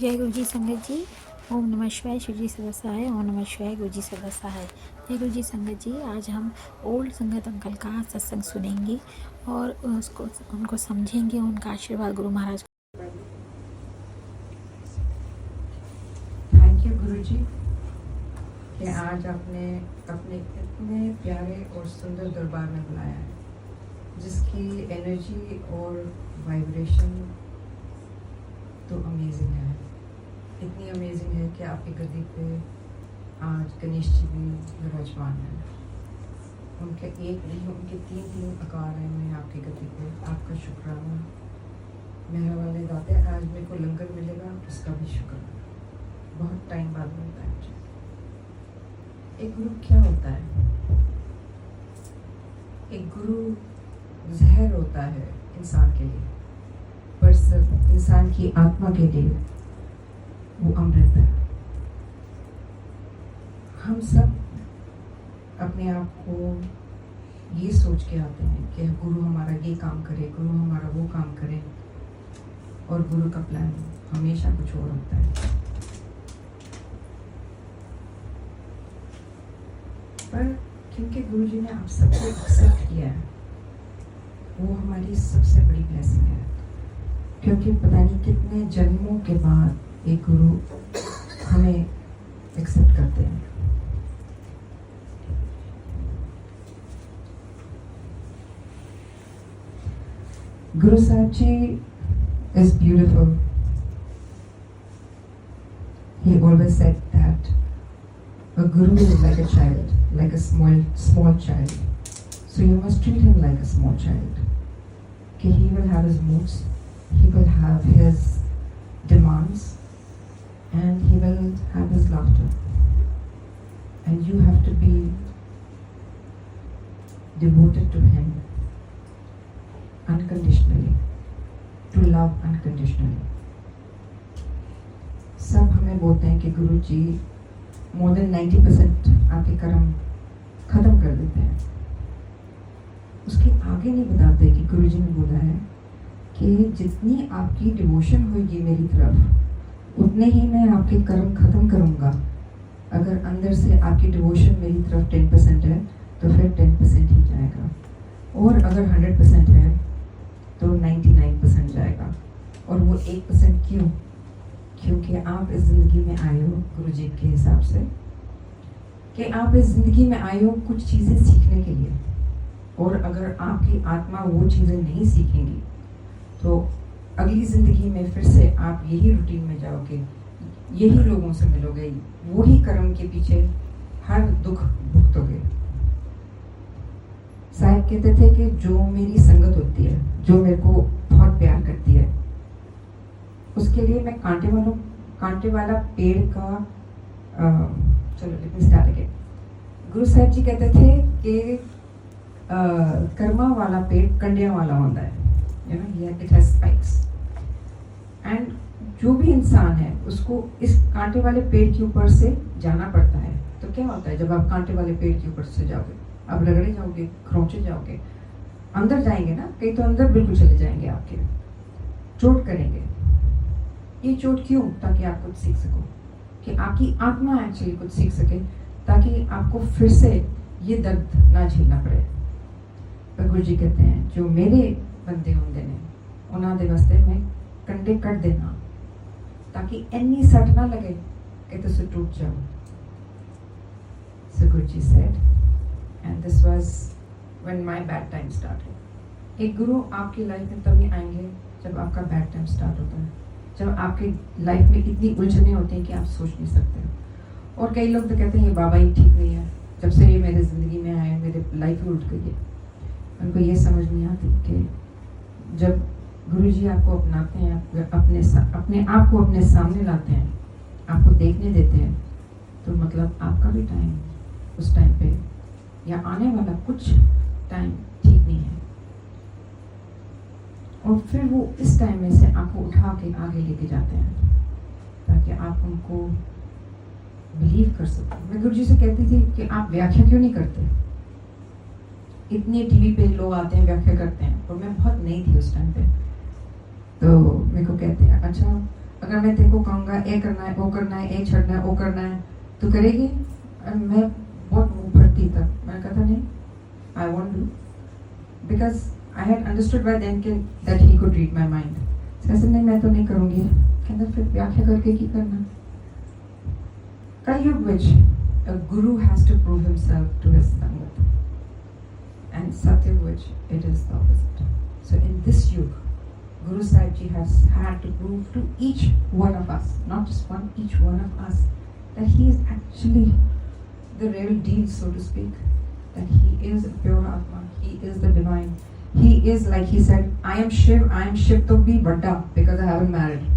जय गुरु जी संगत जी। ओम नमः शिवाय। शिव जी सदा सहाय। ओम नमः शिवाय। गुरु जी सदा सहाय। जय गुरु जी संगत जी। आज हम ओल्ड संगत अंकल का सत्संग सुनेंगे और उसको उनको समझेंगे, उनका आशीर्वाद गुरु महाराज। थैंक यू गुरु जी कि आज आपने अपने इतने प्यारे और सुंदर दरबार में बुलाया है, जिसकी एनर्जी और वाइब्रेशन तो अमेजिंग है। इतनी अमेजिंग है कि आपकी गद्दी पे आज गणेश जी भी विराजमान है। उनके एक नहीं, उनके तीन आकार हैं मैं आपकी गद्दी पे। आपका शुक्राना। मेरा वाले दाते, आज मेरे को लंगर मिलेगा, उसका भी शुक्राना। बहुत टाइम बाद मिलता है मुझे। एक गुरु क्या होता है? एक गुरु जहर होता है इंसान के लिए, पर सिर्फ इंसान की आत्मा के लिए वो अमृत है। हम सब अपने आप को ये सोच के आते हैं कि गुरु हमारा ये काम करे, गुरु हमारा वो काम करे, और गुरु का प्लान हमेशा कुछ और होता है। पर क्योंकि गुरु जी ने आप सबको एक्सेप्ट किया है, वो हमारी सबसे बड़ी ब्लेसिंग है। क्योंकि पता नहीं कितने जन्मों के बाद एक गुरु हमें एक्सेप्ट करते हैं। Guru Sahib Ji is beautiful. He always said that a guru is like a child, like a small child. So you must treat him like a small child. Okay, he will have his moods, he will have his demands, and he will have his laughter. And you have to be devoted to him unconditionally, to love unconditionally. सब हमें बोलते हैं कि गुरु जी more than 90% आपके कर्म खत्म कर देते हैं। उसके आगे नहीं बताते कि गुरु जी ने बोला है कि जितनी आपकी डिवोशन होगी मेरी तरफ, उतने ही मैं आपके कर्म खत्म करूँगा। अगर अंदर से आपकी डिवोशन मेरी तरफ 10% है तो फिर 10% ही जाएगा, और अगर 100% है तो 99% जाएगा। और वो 1% क्यों? क्योंकि आप इस ज़िंदगी में आए हो गुरु जी के हिसाब से, कि आप इस ज़िंदगी में आए हो कुछ चीज़ें सीखने के लिए, और अगर आपकी आत्मा वो चीज़ें नहीं सीखेंगी तो अगली ज़िंदगी में फिर से आप यही रूटीन में जाओगे, यही लोगों से मिलोगे, वही कर्म के पीछे हर दुख भुगतोगे। साहिब कहते थे कि जो मेरी संगत होती है, जो मेरे को बहुत प्यार करती है, उसके लिए मैं कांटे वाला पेड़ का चलो let me start again. Guru Sahib जी कहते थे कि कर्मा वाला पेड़ कंडिया वाला होता है, you know, it has spikes. And जो भी इंसान है उसको इस कांटे वाले पेड़ के ऊपर से जाना पड़ता है। तो क्या होता है जब आप कांटे वाले पेड़ के ऊपर से जाओगे? आप रगड़े जाओगे, खरोंचे जाओगे, अंदर जाएंगे ना, कहीं तो अंदर बिल्कुल चले जाएंगे, आपके चोट करेंगे। ये चोट क्यों? ताकि आप कुछ सीख सको, कि आपकी आत्मा एक्चुअली कुछ सीख सके, ताकि आपको फिर से ये दर्द ना झेलना पड़े। पर गुरु जी कहते हैं जो मेरे बंदे होंगे ने उन्होंने दे वास्ते मैं कंडे कट देना, ताकि इन्नी सट ना लगे कि तुम टूट जाओ। So Guruji said, and this was when my bad time started. एक गुरु आपकी लाइफ में तभी आएंगे जब आपका बैड टाइम स्टार्ट होता है, जब आपकी लाइफ में इतनी उलझने होती हैं कि आप सोच नहीं सकते। और कई लोग तो कहते हैं ये बाबा ही ठीक नहीं है, जब से ये मेरे ज़िंदगी में आए मेरे लाइफ ही उल्ट गई है। उनको ये समझ नहीं आती कि जब गुरु जी आपको अपनाते हैं, अपने आप को अपने सामने लाते हैं, आपको देखने देते हैं, तो मतलब आपका भी टाइम उस टाइम पे या आने वाला कुछ टाइम ठीक नहीं है। और फिर वो इस टाइम में से आपको उठा के आगे लेके जाते हैं, ताकि आप उनको बिलीव कर सको। मैं गुरु जी से कहती थी कि आप व्याख्या क्यों नहीं करते? इतने टीवी पे लोग आते हैं व्याख्या करते हैं, और मैं बहुत नई थी उस टाइम पे। तो मेरे को कहते हैं अच्छा अगर मैं तेरे को कहूँगा ये करना है, वो करना है, ये छड़ना है, वो करना है, तो करेगी? मैं बहुत मुँह फटती तब, मैं कहता नहीं, I want do, because I had understood by then that he could read my mind. ऐसे नहीं, मैं तो नहीं करूँगी। कहता फिर व्याख्या करके की करना? कलयुग विच a guru has to prove himself to his sangat, and Satyug which it is the opposite. So in this yuga, Guru Sahib Ji has had to prove to each one of us, not just one, each one of us, that he is actually the real deal, so to speak, that he is pure Atma, he is the divine, he is, like he said, I am Shiv to be Vadda because I haven't married.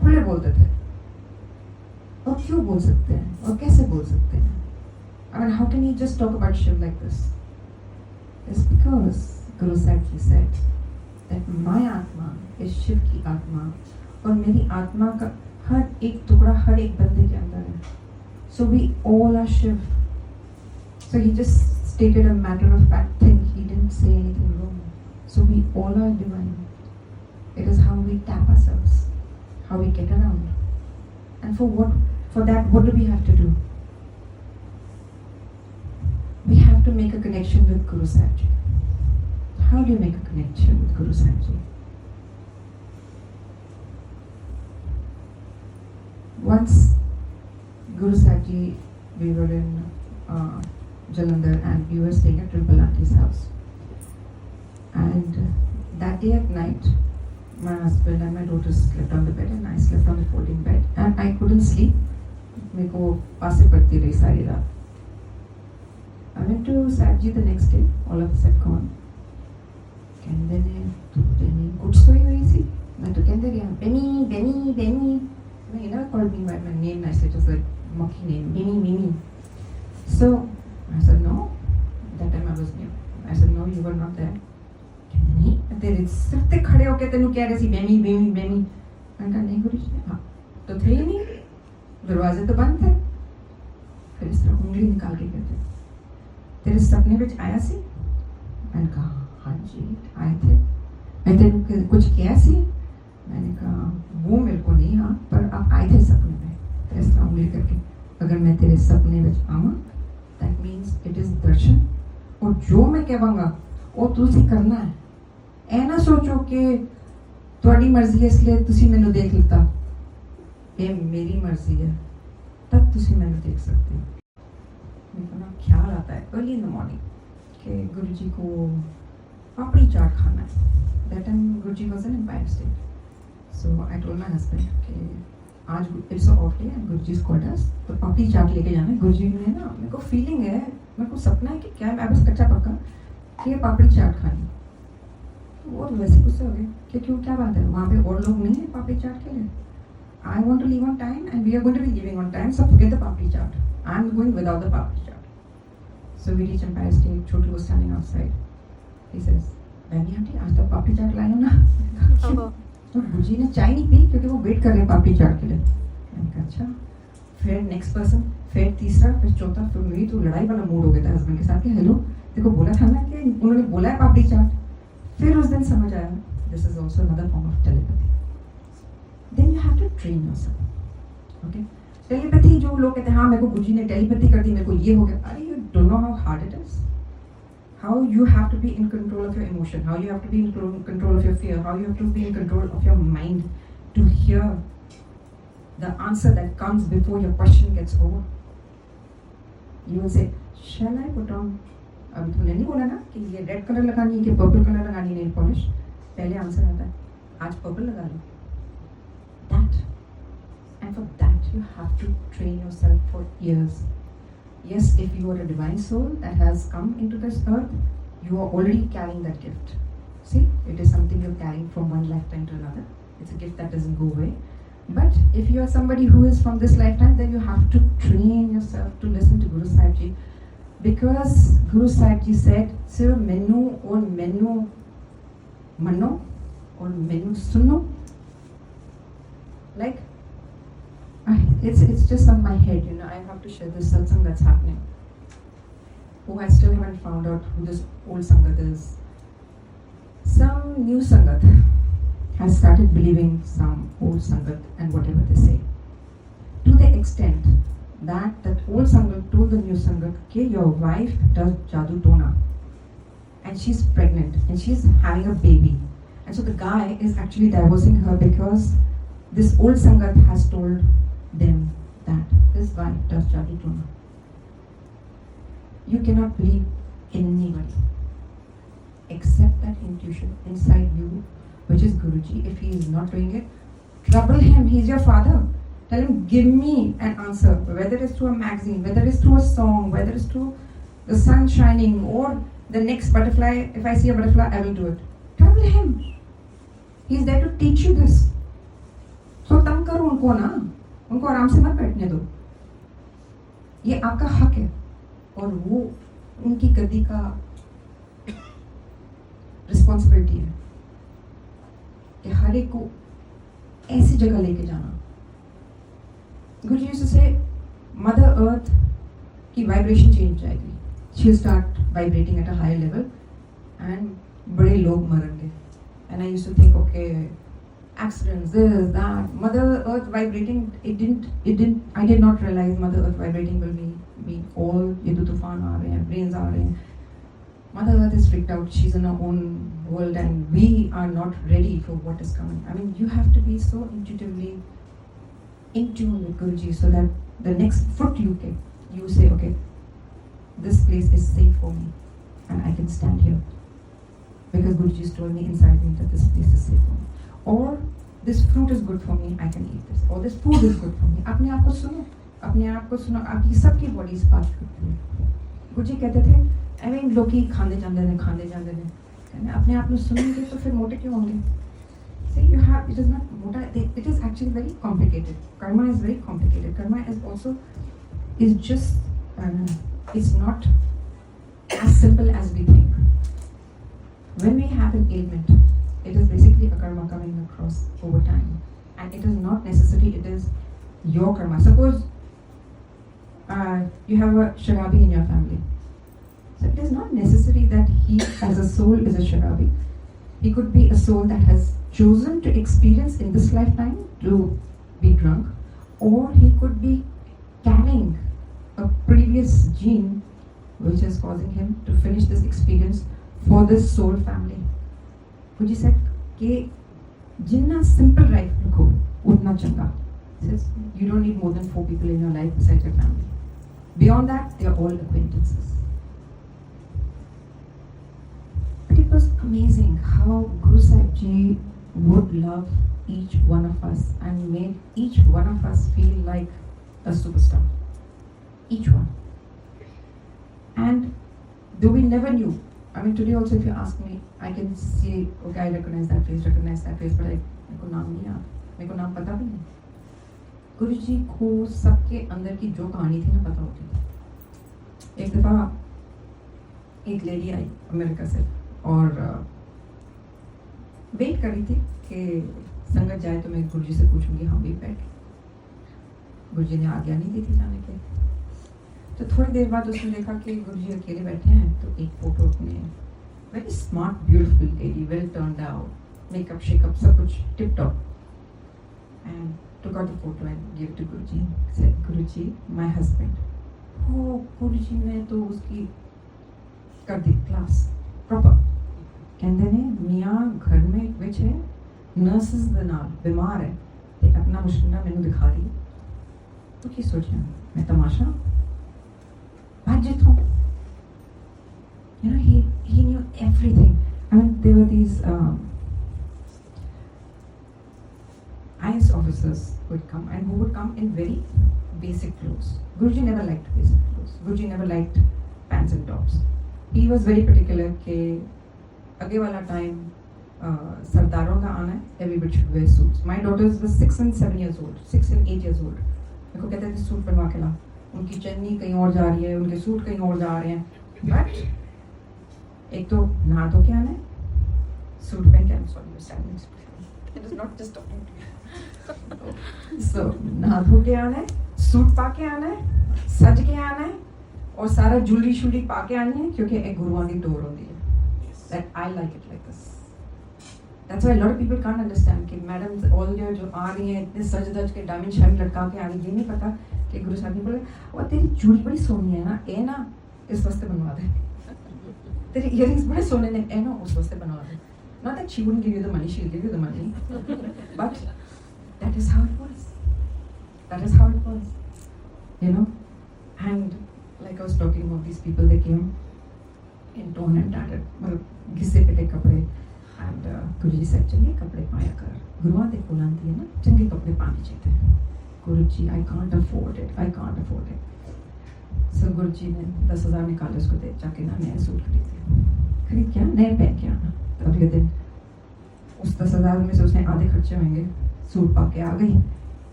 खुले बोलते थे, और क्यों बोल सकते हैं और कैसे बोल सकते हैं? I mean, how can he just talk about Shiv like this? It's because Guru Sahib Ji said that my Atma is Shiv की आत्मा, और मेरी आत्मा का हर एक टुकड़ा हर एक बंदे के अंदर है. So we all are Shiv. So he just stated a matter of fact thing. He didn't say anything wrong. So we all are divine. It is how we tap ourselves, how we get around. And for that, what do we have to do? We have to make a connection with Guru Sahib Ji. How do you make a connection with Guru Sahib Ji? Once, Guru Sahib Ji, we were in Jalandhar and we were staying at Trimple Auntie's house. And that day at night, my husband and my daughter slept on the bed and I slept on the folding bed and I couldn't sleep. मेरे को पासे पड़ती रही सारी रात. I went to Sahib Ji the next day. All of us had gone. कहते ने कुछ सोई हुई सी. मैं तो कहते गया Benny. He never called me by my name. I said just like monkey name, Mimi. So I said no. That time I was new. I said no, you were not there. नहीं, तेरे सिर्फ ते खड़े होके तेनू कह रहे सी बेमी. मैंने कहा नहीं गुरु जी, हाँ तो थे ही नहीं, दरवाजे तो बंद थे. फिर इस तरह उंगली निकाल के कहते तेरे सपने में आया सी? मैंने कहा हाँ जी आए थे. मैं तेरे कुछ किया सी? मैंने कहा वो मेरे को नहीं हाँ, पर आप आए थे सपने में. तो इस तरह उंगली करके, अगर मैं तेरे सपने में आवा, दैट मीन्स इट इज दर्शन, और जो मैं कहवांगा वो तुसी करना है. ऐ ना सोचो कि ਤੁਹਾਡੀ ਮਰਜ਼ੀ ਹੈ इसलिए ਤੁਸੀਂ ਮੈਨੂੰ देख लिता. ये मेरी मर्जी है, तब तुसी मैंने देख सकते हो. मेरे को ना ख्याल आता है अर्ली इन द मॉर्निंग कि गुरु जी को पापड़ी चाट खाना है. That time guru ji was in Empire State. So I told my husband कि आज it's of day and Guru ji called अस, तो पापड़ी चाट लेके जाना है. गुरु जी ने ना, मेरे को फीलिंग है, मेरे को सपना है कि क्या मैं बस कच्चा पक्का कि ये पापड़ी चाट खानी. वो तो वैसे गुस्से हो गए कि क्यों, क्या बात है, वहाँ पे और लोग नहीं है पापड़ी चाट के लिए. I want to leave on time and we are going to be leaving on time, so forget the papri chaat. I am going without the papri chaat. So we reach Empire State. Chotu was standing outside. He says, "Baby auntie, आज तो papri chaat लाई हो ना?" तो बुजी ने चाय नहीं P क्योंकि वो वेट कर रहे हैं papri chaat के लिए. मैंने कहा अच्छा. फिर नेक्स्ट पर्सन, फिर तीसरा, फिर चौथा, फिर मेरी तो लड़ाई वाला मूड हो गया था हस्बैंड के साथ कि हेलो देखो बोला था ना कि उन्होंने बोला है papri chaat. फिर उस दिन समझ आया this is also another form of telepathy. Then you have to train yourself. Okay? Telepathy जो लोग कहते हैं हाँ मेरे को गुरुजी ने टेलीपैथी कर दी, मेरे को ये हो गया. अरे you don't know how hard it is. How you have to be in control of your emotion. How you have to be in control of your fear. How you have to be in control of your mind to hear the answer that comes before your question gets over. You will say, shall I put on? अभी तुमने नहीं बोला ना कि ये red colour लगानी है कि पर्पल कलर लगानी है नेल पॉलिश. पहले आंसर आता है आज पर्पल लगा लो. That, and for that you have to train yourself for years. Yes, if you are a divine soul that has come into this earth, you are already carrying that gift. See, it is something you're carrying from one lifetime to another. It's a gift that doesn't go away. But if you are somebody who is from this lifetime, then you have to train yourself to listen to Guru Sahib Ji, because Guru Sahib Ji said, "Sirf menu or menu mano or menu suno." Like, it's just on my head, you know. I have to share this satsang that's happening. Who I still haven't found out who this old sangat is. Some new sangat has started believing some old Sangat and whatever they say. To the extent that old Sangat told the new Sangat, okay, your wife does Jadoo Tona and she's pregnant and she's having a baby. And so the guy is actually divorcing her because this old Sangat has told them that this wife does Jadoo Tona. You cannot believe anybody except that intuition inside you, which is Guruji. If he is not doing it, trouble him. He's your father. Tell him, give me an answer, whether it's through a magazine, whether it's through a song, whether it's through the sun shining or the next butterfly. If I see a butterfly, I will do it. Trouble him. He's there to teach you this. So तंग करो उनको ना, उनको आराम से मत बैठने दो. ये आपका हक है और वो उनकी गद्दी का रिस्पॉन्सिबिलिटी है कि हर एक को ऐसी जगह लेके जाना. Guruji used to say mother earth की वाइब्रेशन चेंज जाएगी. She will start vibrating at a higher level and बड़े लोग मरेंगे. And I used to think okay accidents, this, that, Mother Earth vibrating, I did not realize Mother Earth vibrating will mean all ये तो तूफान आ रहे हैं, brains आ रहे हैं. Mother Earth is freaked out. She's in her own world and we are not ready for what is coming. I mean, you have to be so intuitively in tune with Guruji so that the next foot you take, you say, okay, this place is safe for me and I can stand here. Because Guruji has told me inside me that this place is safe for me. Or this fruit is good for me, I can eat this. Or this food is good for me. अपने आप को सुनो, अपने आप को सुनो. आपकी सबकी बॉडी इस बात करती है. गुरुजी कहते थे, I mean लोग ही खाने जाते हैं. अपने आप में सुनेंगे तो फिर मोटे क्यों होंगे? See, you have, it is not mota. It is actually very complicated. Karma is very complicated. Karma is also it's not as simple as we think. When we have an ailment, it is basically a karma coming across over time, and it is not necessary. It is your karma. Suppose you have a sharabi in your family, so it is not necessary that he, as a soul, is a sharabi. He could be a soul that has chosen to experience in this lifetime to be drunk, or he could be carrying a previous gene which is causing him to finish this experience for this soul family. Guruji said कि जितना simple life रखो उतना चंगा. Says you don't need more than 4 people in your life besides your family. Beyond that, they are all acquaintances. But it was amazing how Guru Sahib Ji would love each one of us and made each one of us feel like a superstar. Each one. And though we never knew, I mean, today also if you ask me, I can see, okay, I recognize that face, but मेरे को नाम नहीं याद, मेरे को नाम पता भी नहीं. गुरुजी को सबके अंदर की जो कहानी थी ना पता होती थी. एक दफ़ा एक लेडी आई अमेरिका से और वेट कर रही थी कि संगत जाए तो मैं गुरुजी से पूछूंगी. हाँ भी बैठ. गुरुजी ने आज्ञा नहीं दी थी जाने के. तो थोड़ी देर बाद उसने देखा कि गुरुजी अकेले बैठे हैं तो एक फोटो अपने very smart beautiful lady well turned out makeup shake up सब कुछ tip top and took out the photo and gave it to Guruji. Said, Guruji, my husband. Oh, Guruji ने तो उसकी कर दी क्लास प्रॉपर. कहते ने मियाँ घर में एक विच है नर्सेस ਦੇ ਨਾਲ बीमार है ते अपना मुश्किल मैंने दिखा रही है. तो क्या सोचा मैं तमाशा budget home. You know, he knew everything. I mean, there were these IS officers who would come and who would come in very basic clothes. Guruji never liked basic clothes. Guruji never liked pants and tops. He was very particular कि आगे वाला time सरदारों का आना है. Everybody should wear suits. My daughters were 6 and 7 years old, 6 and 8 years old. मेरे को कहते थे सूट बनवा के ला. उनकी चन्नी कहीं और जा रही है, उनके सूट कहीं और जा रहे हैं. बट एक तो नहा धो के आना है, सूट पहन के. It is not just talking to you. So नहा धो के आना है, सूट पा के आना है, सज के आना है और सारा ज्वेलरी शूलरी पा के आनी है क्योंकि एक गुरुआं दी टोर होती है. That I like it like this. That's why lot of people can't understand कि मैडम ऑल जो जो आ रही हैं इतने सज धज के डायमंड शायद लटका के आ रही, ये नहीं पता कि गुरु साहब ने बोले और तेरी चूड़ी बड़ी सोनी है ना, ए ना इस वास्ते बनवा दे, तेरे इयरिंग्स बड़े सोने ने, ए ना उस वास्ते बनवा दे. Not that she wouldn't give you the money, she'll give you the money. But that is how it was. That is how it was. You know? And like I was talking about these people, they came in torn and tattered. मतलब घिसे पिटे कपड़े. And Guruji said, चंगे कपड़े पाया कर. गुरुआ दे कोल आंदी है ना, चंगे कपड़े पाने चाहिए. गुरुजी, I can't afford it. I can't afford it. So गुरुजी ने 10,000 निकाले उसको दे, जाके ना नया सूट खरीदे. खरीद क्या? नया पहन के आना. तो अगले दिन उस 10,000 में से उसने आधे खर्चे होंगे, सूट पा के आ गई.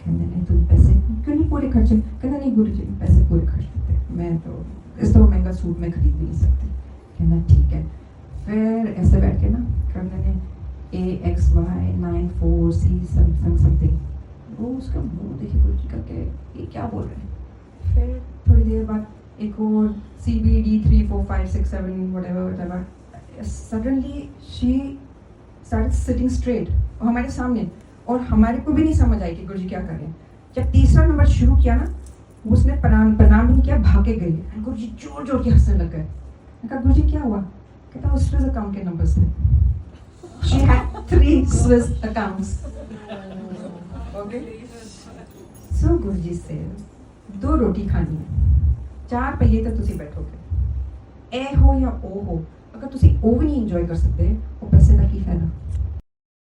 कहने नहीं तुम पैसे क्यों नहीं पूरे खर्चे? कहना नहीं गुरुजी पैसे पूरे खर्च देते, मैं तो इस तो महंगा सूट में खरीद भी नहीं सकती. कहना ठीक है. फिर ऐसे बैठ के ना करने ने AXY94C समथिंग, वो उसका मुंह देखिए गुरुजी का के ये क्या बोल रहे हैं. फिर थोड़ी देर बाद एक और CBD 3 4 5 6 7 whatever. Suddenly she started sitting straight और हमारे सामने, और हमारे को भी नहीं समझ आई कि गुरुजी क्या कर रहे हैं. जब तीसरा नंबर शुरू किया ना, उसने प्रणाम भी नहीं किया, भागे गई. गुरुजी जोर जोर के हंसने लग गए. मैं कहा गुरुजी क्या हुआ? कहता उस स्विस अकाउंट के नंबर्स थे. She had 3 Swiss accounts. Okay. So गुरुजी से 2 रोटी खानी है, 4 पहिए तक तुसी बैठोगे, ए हो या ओ हो, अगर तुसी ओ भी नहीं इंजॉय कर सकते, वो पैसे का की फायदा.